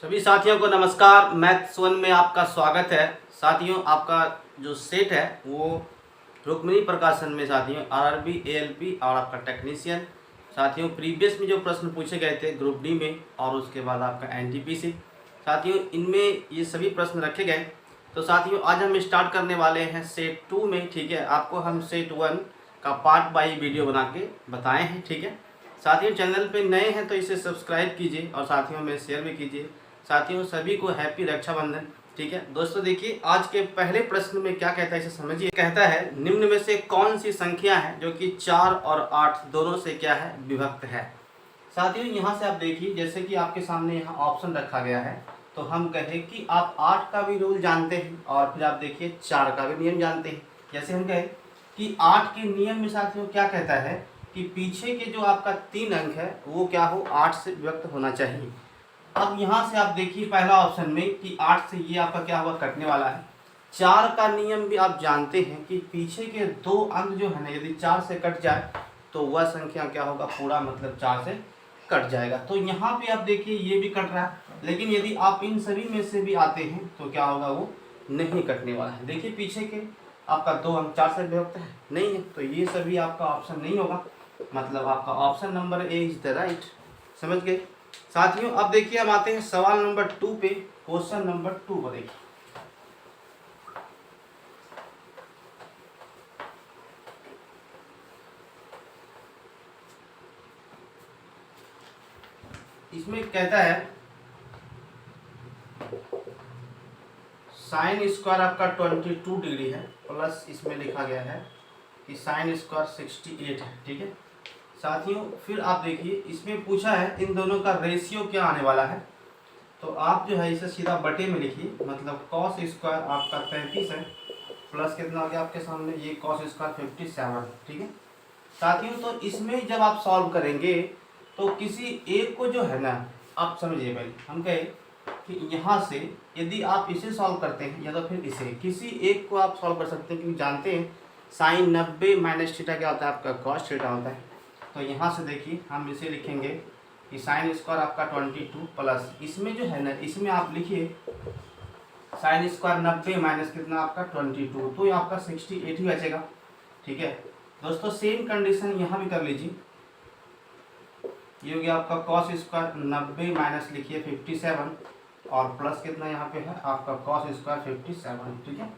सभी साथियों को नमस्कार। मैथ्स वन में आपका स्वागत है। साथियों, आपका जो सेट है वो रुक्मिणी प्रकाशन में साथियों आरआरबी, एएलपी और आपका टेक्नीशियन। साथियों, प्रीवियस में जो प्रश्न पूछे गए थे ग्रुप डी में और उसके बाद आपका एनटीपीसी, साथियों इनमें ये सभी प्रश्न रखे गए। तो साथियों आज हम स्टार्ट करने वाले हैं सेट 2 में। ठीक है, आपको हम सेट 1 का पार्ट बाई वीडियो बना के बताए हैं। ठीक है साथियों, चैनल पे नए हैं तो इसे सब्सक्राइब कीजिए और साथियों में शेयर भी कीजिए। साथियों सभी को हैप्पी रक्षाबंधन। ठीक है दोस्तों, देखिए आज के पहले प्रश्न में क्या कहता है इसे समझिए। कहता है निम्न में से कौन सी संख्या है जो कि 4 और 8 दोनों से क्या है, विभक्त है। साथियों यहाँ से आप देखिए, जैसे कि आपके सामने यहाँ ऑप्शन रखा गया है, तो हम कहें कि आप 8 का भी रूल जानते हैं और फिर आप देखिए 4 का भी नियम जानते हैं। जैसे हम कहें कि 8 के नियम में साथियों क्या कहता है कि पीछे के जो आपका 3 अंक है वो क्या हो, 8 से विभक्त होना चाहिए। अब यहाँ से आप देखिए पहला ऑप्शन में कि 8 से ये आपका क्या हुआ, कटने वाला है। 4 का नियम भी आप जानते हैं कि पीछे के 2 अंक जो है ना, यदि 4 से कट जाए तो वह संख्या क्या होगा, पूरा मतलब 4 से कट जाएगा। तो यहाँ पे आप देखिए ये भी कट रहा है, लेकिन यदि आप इन सभी में से भी आते हैं तो क्या होगा, वो नहीं कटने वाला है। देखिए पीछे के आपका 2 अंक 4 से विभक्त है, नहीं है, तो ये सभी आपका ऑप्शन नहीं होगा। मतलब आपका option number A is the right. समझ गए साथियों। अब देखिए हम आते हैं सवाल नंबर 2 पे। क्वेश्चन नंबर 2 को देखिए। इसमें कहता है साइन स्क्वायर आपका 22 डिग्री है, प्लस इसमें लिखा गया है कि साइन स्क्वायर 68 है। ठीक है साथियों, फिर आप देखिए इसमें पूछा है इन दोनों का रेशियो क्या आने वाला है। तो आप जो है इसे सीधा बटे में लिखिए, मतलब कॉस स्क्वायर आपका 33 है, प्लस कितना आ गया आपके सामने, ये कॉस स्क्वायर 57। ठीक है साथियों, तो इसमें जब आप सॉल्व करेंगे तो किसी एक को जो है ना, आप समझिए पहले हम कहें कि यहाँ से यदि आप इसे सॉल्व करते हैं या तो फिर इसे, किसी एक को आप सॉल्व कर सकते हैं, क्योंकि जानते हैं साइन 90 माइनस थीटा क्या होता है, आपका कॉस थीटा होता है। तो यहाँ से देखिए हम इसे लिखेंगे कि साइन स्क्वायर आपका 22 प्लस इसमें जो है ना, इसमें आप लिखिए साइन स्क्वायर 90 माइनस कितना आपका 22, तो ये आपका 68 ही बचेगा। ठीक है दोस्तों, सेम कंडीशन यहाँ भी कर लीजिए। ये हो गया आपका कॉस स्क्वायर 90 माइनस लिखिए 57 और प्लस कितना यहाँ पे है आपका कॉस स्क्वायर 57। ठीक है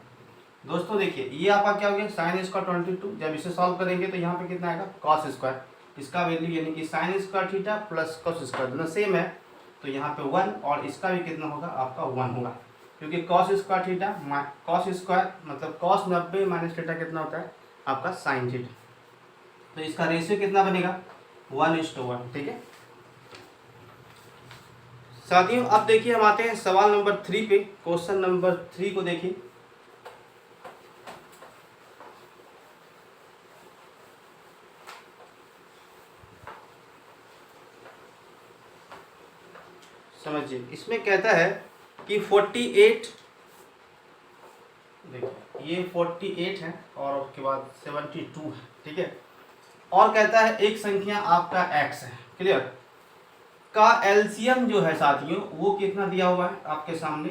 दोस्तों, देखिए ये आपका क्या हो गया, साइन स्क्वायर 22, जब इसे सॉल्व करेंगे तो यहाँ पे कितना आएगा कॉस स्क्वायर, इसका वैल्यू यानी कि sine square theta plus cos square दोनों सेम है, तो यहाँ पे 1 और इसका भी कितना होगा आपका 1 होगा, क्योंकि cos square theta cos square मतलब कॉस 90 माइनस थीटा कितना होता है आपका साइन थीटा। तो इसका रेशियो कितना बनेगा 1:1। ठीक है साथियों, अब देखिए हम आते हैं सवाल नंबर 3 पे। क्वेश्चन नंबर 3 को देखिए। समझिए इसमें कहता है कि 48, देखिए ये 48 है और उसके बाद 72 है। ठीक है, और कहता है एक संख्या आपका x है, क्लियर, का एलसीएम जो है साथियों वो कितना दिया हुआ है आपके सामने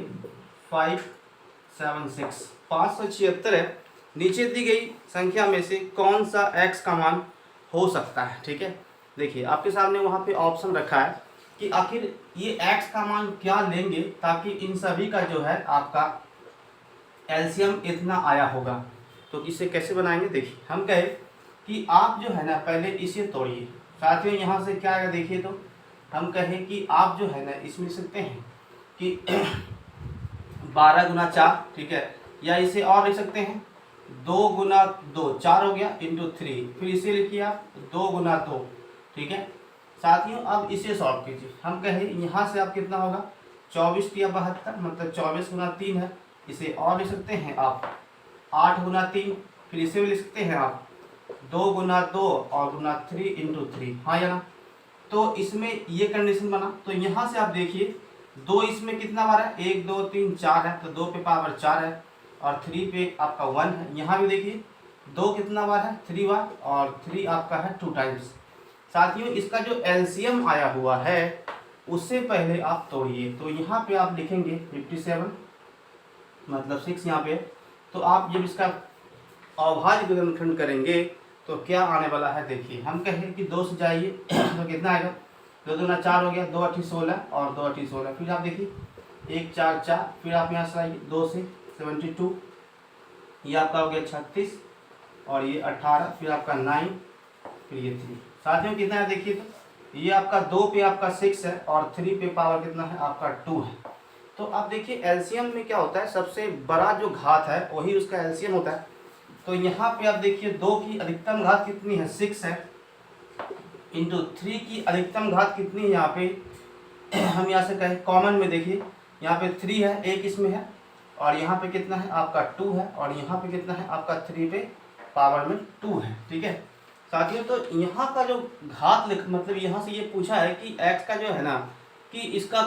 576, 576 है। नीचे दी गई संख्या में से कौन सा x का मान हो सकता है। ठीक है, देखिए आपके सामने वहाँ पे ऑप्शन रखा है कि आखिर ये x का मान क्या लेंगे ताकि इन सभी का जो है आपका एलसीएम इतना आया होगा। तो इसे कैसे बनाएंगे, देखिए हम कहे कि आप जो है ना पहले इसे तोड़िए। साथियों यहाँ से क्या आएगा देखिए, तो हम कहें कि आप जो है ना इसमें लिख सकते हैं कि 12 गुना 4। ठीक है, या इसे और लिख सकते हैं 2 गुना 2, 4 हो गया इंटू 3, फिर इसे लिखिए आप 2 गुना 2। ठीक है साथियों, अब इसे सॉल्व कीजिए। हम कहें यहाँ से आप कितना होगा 24 या 72, मतलब 24 गुना 3 है। इसे और लिख सकते हैं आप 8 गुना 3, फिर इसे भी लिख सकते हैं आप 2 गुना 2 और गुना 3 इंटू 3। हाँ या ना, तो इसमें ये कंडीशन बना। तो यहाँ से आप देखिए 2 इसमें कितना बार है, 1 2 3 4 है, तो 2 पे पावर 4 है और 3 पे आपका 1 है। यहाँ भी देखिए 2 कितना बार है 3 बार और 3 आपका है 2 टाइम्स। साथियों इसका जो एलसीएम आया हुआ है उससे पहले आप तोड़िए। तो यहाँ पे आप लिखेंगे 57 मतलब 6 यहाँ पे। तो आप जब इसका अभाज्य गुणनखंड करेंगे तो क्या आने वाला है देखिए। हम कहें कि 2 से जाइए तो कितना आएगा, 2 दूना 4 हो गया, 2 8 16 और 2 8 16। फिर आप देखिए 1 4 4, फिर आप यहाँ से आइए 2 से 72, ये आपका हो गया 36 और ये 18, फिर आपका 9, फिर ये 3। साथियों कितना है देखिए, तो ये आपका 2 पे आपका 6 है और 3 पे पावर कितना है आपका 2 है। तो आप देखिए एलसीएम में क्या होता है, सबसे बड़ा जो घात है वही उसका एलसीएम होता है। तो यहाँ पे आप देखिए 2 की अधिकतम घात कितनी है 6 है, इंटू 3 की अधिकतम घात कितनी है यहाँ पे हम यहाँ से कहें कॉमन में देखिए, यहाँ पे 3 है, एक इसमें है और यहाँ पे कितना है आपका 2 है और यहाँ पे कितना है आपका 3 पे पावर में 2 है। ठीक है साथियों, तो यहाँ का जो घात मतलब यहाँ से ये पूछा है कि x का जो है ना कि इसका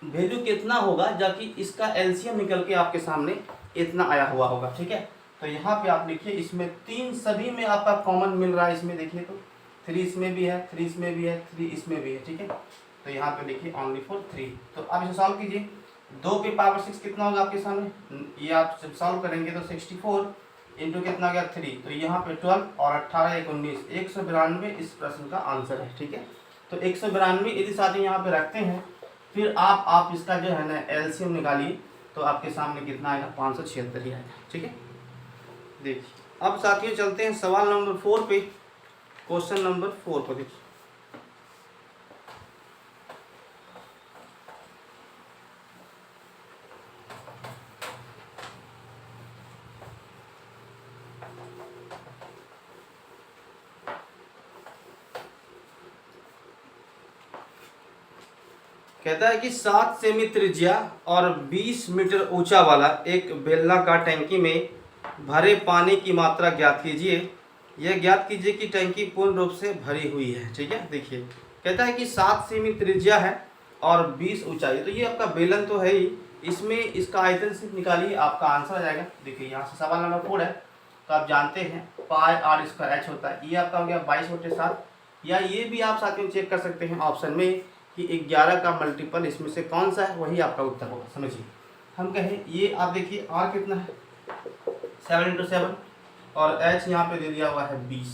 वैल्यू कितना होगा जबकि इसका एलसीएम निकल के आपके सामने इतना आया हुआ होगा। ठीक है, तो यहाँ पे आप लिखिए इसमें 3 सभी में आपका कॉमन मिल रहा है, इसमें देखिए तो 3 इसमें भी है, 3 इसमें भी है, 3 इसमें भी है। ठीक है, तो यहाँ पे लिखिए ओनली फॉर 3। तो आप इसे सॉल्व कीजिए, 2 पे पावर 6 कितना होगा आपके सामने, ये आप जब सॉल्व करेंगे तो 64 इंटू कितना गया 3, तो यहाँ पे 12 और 18 1 19, 192 इस प्रश्न का आंसर है। ठीक है, तो 192 यदि साथी यहाँ पे रखते हैं, फिर आप इसका जो है ना एलसीएम निकालिए तो आपके सामने कितना आएगा 576 ही आएगा। ठीक है, देखिए अब साथियों चलते हैं सवाल नंबर 4 पे, क्वेश्चन नंबर 4 को देखिए। कहता है कि 7 सेमी त्रिज्या और 20 मीटर ऊंचा वाला एक बेलनाकार टैंकी में भरे पानी की मात्रा ज्ञात कीजिए। यह ज्ञात कीजिए कि टैंकी पूर्ण रूप से भरी हुई है। ठीक है, देखिए कहता है कि 7 सेमी त्रिज्या है और 20 ऊंचाई, तो ये आपका बेलन तो है ही, इसमें इसका आयतन सिर्फ निकालिए आपका आंसर आ जाएगा। देखिए यहाँ से सवाल नंबर 4 है, तो आप जानते हैं पाई आर स्क्वायर एच होता है, ये आपका हो गया 22/7, या ये भी आप साथ में चेक कर सकते हैं ऑप्शन में कि 11 का मल्टीपल इसमें से कौन सा है, वही आपका उत्तर होगा। समझिए हम कहें ये आप देखिए आर कितना है 7 × 7 और h यहाँ पे दे दिया हुआ है 20,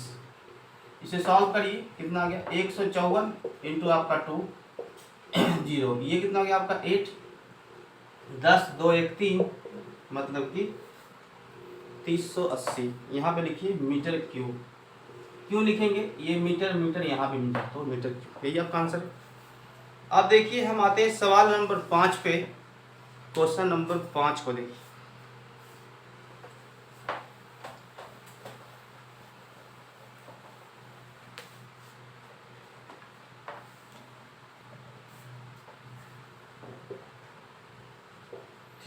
इसे सॉल्व करिए कितना आ गया 154 इंटू आपका 2 0, ये कितना हो गया आपका 8, 10 2 1 3 मतलब कि 380। यहाँ पे लिखिए मीटर क्यूब, क्यों लिखेंगे ये मीटर मीटर यहाँ पे मीटर, तो मीटर क्यूब, यही आपका आंसर है। अब देखिए हम आते हैं सवाल नंबर 5 पे, क्वेश्चन नंबर 5 को देखिए।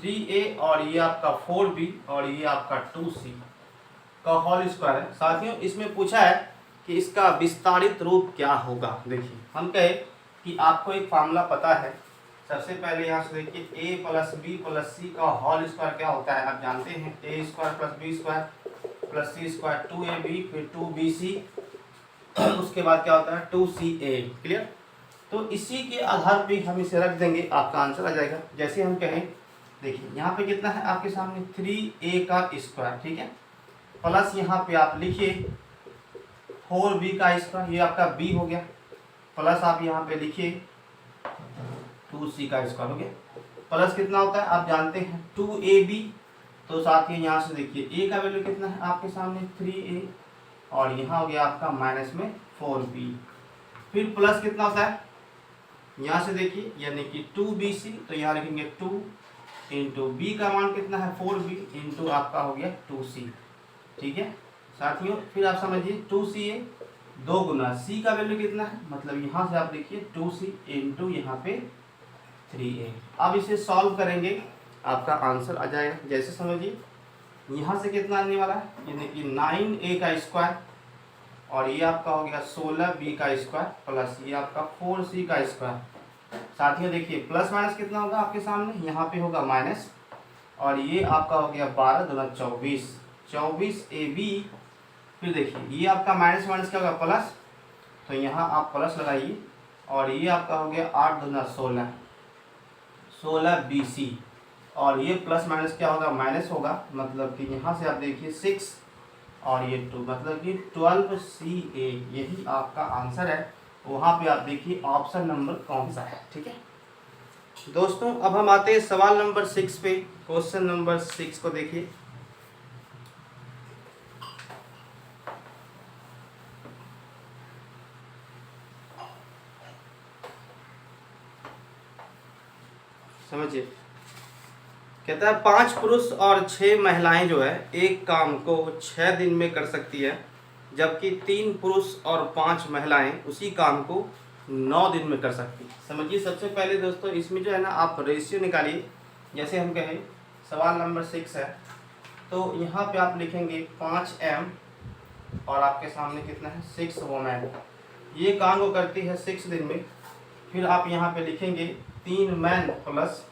a और ये आपका 4b और ये आपका 2c का होल स्क्वायर है। साथियों इसमें पूछा है कि इसका विस्तारित रूप क्या होगा। देखिए हम कहे कि आपको एक फार्मूला पता है, सबसे पहले यहाँ से देखिए a + b + c का होल स्क्वायर क्या होता है, आप जानते हैं a² + b² + c² 2ab फिर 2bc उसके बाद क्या होता है 2ca। क्लियर, तो इसी के आधार पे हम इसे रख देंगे, आपका आंसर आ जाएगा। जैसे हम कहें देखिए यहाँ पे कितना है आपके सामने 3a का स्क्वायर, ठीक है, प्लस यहाँ पे आप लिखिए 4b का स्क्वायर, ये आपका b हो गया, प्लस आप यहाँ पे लिखिए 2c का स्क्वायर हो गया, प्लस कितना होता है आप जानते हैं 2ab। तो साथ ही यहाँ से देखिए a का वैल्यू कितना है आपके सामने 3a और यहाँ हो गया आपका माइनस में 4b, फिर प्लस कितना होता है यहाँ से देखिए यानी कि 2bc, तो यहाँ लिखेंगे 2 इंटू बी का मान कितना है 4b इंटू आपका हो गया 2c। ठीक है साथियों, फिर आप समझिए 2ca 2 गुना c का वैल्यू कितना है, मतलब यहाँ से आप देखिए 2c इंटू यहाँ पे 3a। अब इसे सॉल्व करेंगे आपका आंसर आ जाएगा। जैसे समझिए यहाँ से कितना आने वाला है, यानी कि 9a का स्क्वायर और ये आपका हो गया 16b का स्क्वायर प्लस ये आपका 4c का स्क्वायर। साथियों देखिए प्लस माइनस कितना होगा आपके सामने, यहाँ पे होगा माइनस और ये आपका हो गया 12 दूना 24, 24ab, फिर देखिए ये आपका माइनस माइनस क्या होगा प्लस, तो यहाँ आप प्लस लगाइए और ये आपका हो गया 8 दूना 16, 16 BC। और ये प्लस माइनस क्या होगा, माइनस होगा, मतलब कि यहाँ से आप देखिए 6 और ये 2, मतलब कि 12 CA यही आपका आंसर है। वहाँ पे आप देखिए ऑप्शन नंबर कौन सा है। ठीक है दोस्तों, अब हम आते हैं सवाल नंबर 6 पे। क्वेश्चन नंबर 6 को देखिए। समझिए, कहता है 5 पुरुष और 6 महिलाएं जो है एक काम को 6 दिन में कर सकती है, जबकि 3 पुरुष और 5 महिलाएं उसी काम को 9 दिन में कर सकती है। समझिए, सबसे पहले दोस्तों इसमें जो है ना आप रेशियो निकालिए। जैसे हम कहें सवाल नंबर 6 है, तो यहाँ पे आप लिखेंगे 5M और आपके सामने कितना है 6 वोमेन, ये काम को करती है 6 दिन में। फिर आप यहाँ पे लिखेंगे 3 मैन प्लस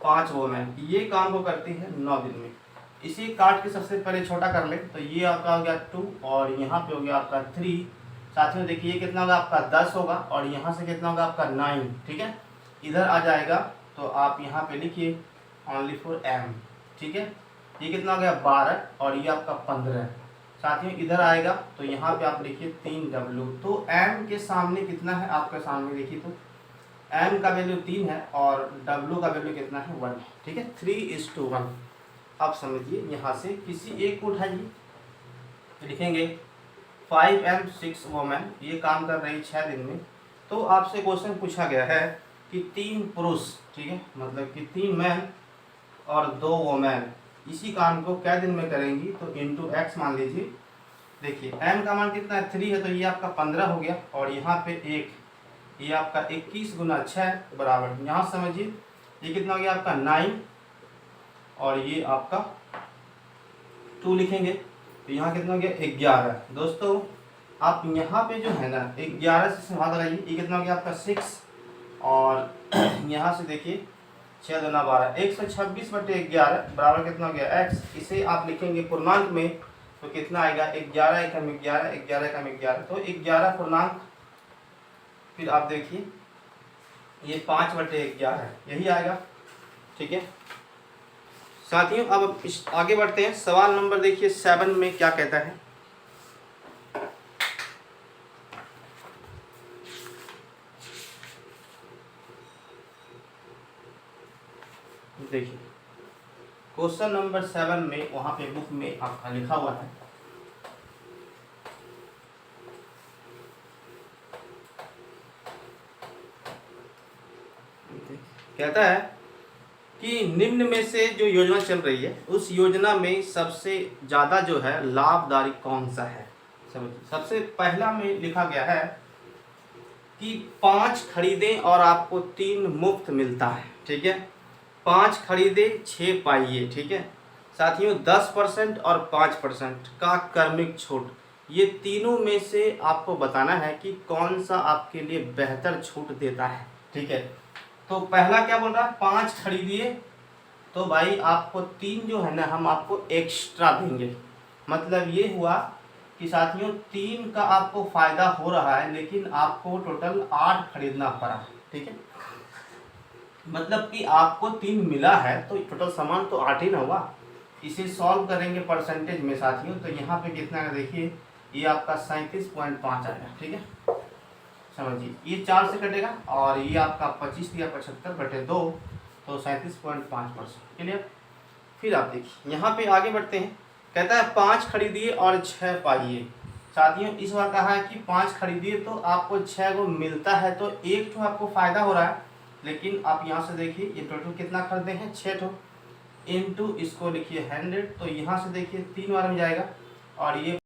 5 वोमेन, ये काम को करती है 9 दिन में। इसी काट के सबसे पहले छोटा कर ले, तो ये आपका हो गया 2 और यहाँ पे हो गया आपका 3। साथ में देखिए ये कितना होगा आपका 10 होगा और यहाँ से कितना होगा आपका 9। ठीक है, इधर आ जाएगा तो आप यहाँ पे लिखिए ओनली फॉर M। ठीक है, ये कितना हो गया 12 और ये आपका 15। साथ में इधर आएगा तो यहाँ पे आप लिखिए 3W। तो M के सामने कितना है आपके सामने देखिए, तो M का वैल्यू 3 है और W का वैल्यू कितना है 1 है। ठीक है, 3:1। आप समझिए, यहाँ से किसी एक को उठाइए, लिखेंगे 5M 6 वोमेन, ये काम कर रही 6 दिन में। तो आपसे क्वेश्चन पूछा गया है कि 3 पुरुष, ठीक है, मतलब कि 3 मैन और 2 वोमेन इसी काम को क्या दिन में करेंगी, तो इंटू x मान लीजिए। देखिए M का मान कितना है 3 है, तो ये आपका 15 हो गया और यहाँ पे 1, ये आपका 21 गुना 6 बराबर, यहाँ समझिए ये कितना हो गया आपका 9 और ये आपका 2 लिखेंगे, तो यहाँ कितना हो गया 11। दोस्तों आप यहाँ पे जो है ना 11 से भाग लगाइए, ये कितना हो गया आपका 6 और यहाँ से देखिए 6 दूना 12, 126/11 बराबर कितना हो गया x। इसे आप लिखेंगे पूर्णांक में तो कितना आएगा 11 एकम 11, 11 एकम 11, तो 11 पूर्णांक। फिर आप देखिए ये 5/11 है, यही आएगा। ठीक है साथियों, अब आगे बढ़ते हैं। सवाल नंबर देखिए 7 में क्या कहता है। देखिए क्वेश्चन नंबर 7 में वहां पे बुक में आपका लिखा हुआ है, कहता है कि निम्न में से जो योजना चल रही है उस योजना में सबसे ज़्यादा जो है लाभदायी कौन सा है। समझिए, सबसे पहला में लिखा गया है कि 5 खरीदें और आपको 3 मुफ्त मिलता है। ठीक है, 5 खरीदे 6 पाइए। ठीक है साथियों, 10% और 5% का क्रमिक छूट, ये तीनों में से आपको बताना है कि कौन सा आपके लिए बेहतर छूट देता है। ठीक है, तो पहला क्या बोल रहा है 5 खरीदिए, तो भाई आपको 3 जो है ना हम आपको एक्स्ट्रा देंगे। मतलब ये हुआ कि साथियों 3 का आपको फायदा हो रहा है, लेकिन आपको टोटल 8 खरीदना पड़ा। ठीक है, मतलब कि आपको 3 मिला है तो टोटल सामान तो 8 ही ना हुआ। इसे सॉल्व करेंगे परसेंटेज में साथियों, तो यहाँ पे कितना है देखिए, ये आपका 37.5 आएगा। ठीक है, समझिए ये 4 से कटेगा और ये आपका 25 या 75/2, तो 37.5%। क्लियर। फिर आप देखिए यहाँ पे आगे बढ़ते हैं, कहता है 5 खरीदिए और 6 पाइए। साथियों इस बार कहा है कि 5 खरीदिए तो आपको 6 को मिलता है, तो 1 तो आपको फायदा हो रहा है, लेकिन आप यहाँ से देखिए ये टोटल कितना खरीदे हैं 6 ठो, इनटू इसको लिखिए 100, तो यहाँ से देखिए 3 बार में जाएगा और ये